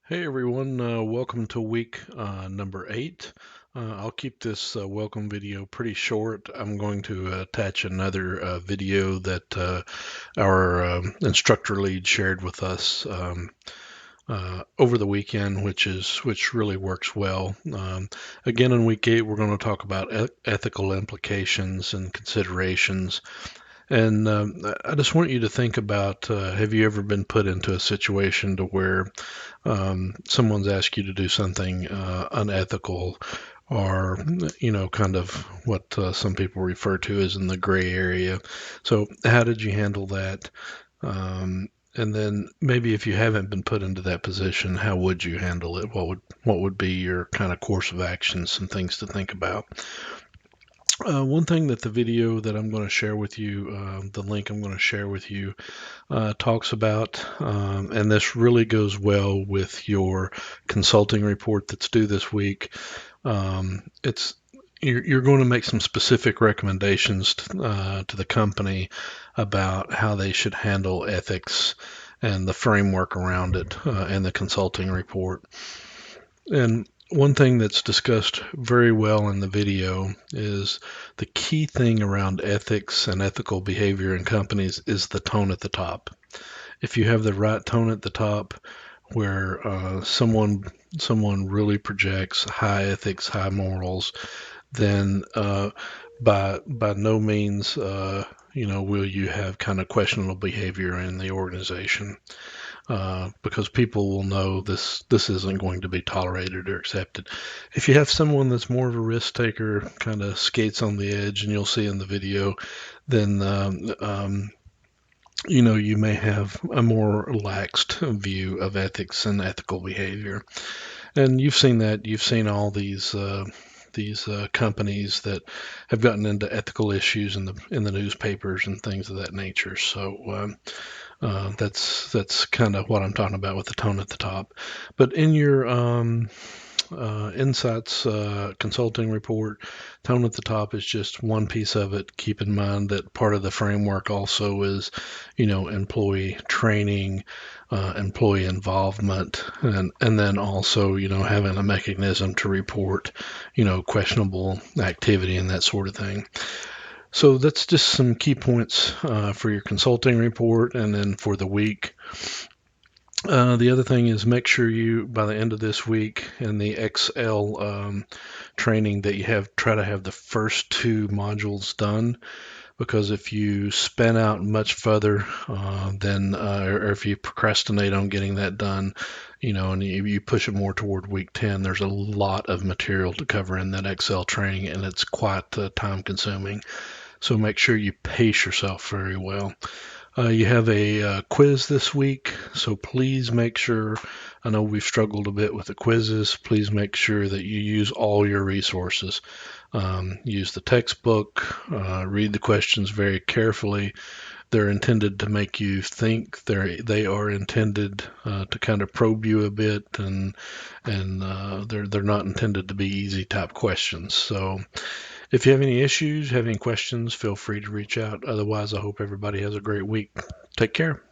Hey everyone, welcome to week number 8. I'll keep this welcome video pretty short. I'm going to attach another video that our instructor lead shared with us over the weekend, which really works well. Again, in week 8, we're going to talk about ethical implications and considerations. And I just want you to think about, have you ever been put into a situation to where someone's asked you to do something unethical, or kind of what some people refer to as in the gray area? So how did you handle that? And then maybe if you haven't been put into that position, how would you handle it? What would be your kind of course of action? Some things to think about. One thing that the video that I'm going to share with you, the link I'm going to share with you, talks about, and this really goes well with your consulting report that's due this week. It's you're going to make some specific recommendations to the company about how they should handle ethics and the framework around it in the consulting report. And one thing that's discussed very well in the video is the key thing around ethics and ethical behavior in companies is the tone at the top. If you have the right tone at the top, where someone really projects high ethics, high morals, then by no means will you have kind of questionable behavior in the organization, because people will know this isn't going to be tolerated or accepted. If you have someone that's more of a risk taker, kind of skates on the edge, and you'll see in the video, then you may have a more relaxed view of ethics and ethical behavior. And you've seen that. You've seen all these companies that have gotten into ethical issues in the newspapers and things of that nature. So that's kind of what I'm talking about with the tone at the top. But in your Insights consulting report, tone at the top is just one piece of it. Keep in mind that part of the framework also is, employee training, employee involvement, and then also, having a mechanism to report, questionable activity and that sort of thing. So that's just some key points for your consulting report, and then for the week. The other thing is, make sure you, by the end of this week in the Excel training, that you try to have the first 2 modules done, because if you span out much further, or if you procrastinate on getting that done, and you push it more toward week 10, there's a lot of material to cover in that Excel training, and it's quite time consuming. So make sure you pace yourself very well. You have a quiz this week, so please make sure, I know we've struggled a bit with the quizzes, please make sure that you use all your resources. Use the textbook, read the questions very carefully. They're intended to make you think. They are intended to kind of probe you a bit, and they're not intended to be easy type questions. So if you have any issues, have any questions, feel free to reach out. Otherwise, I hope everybody has a great week. Take care.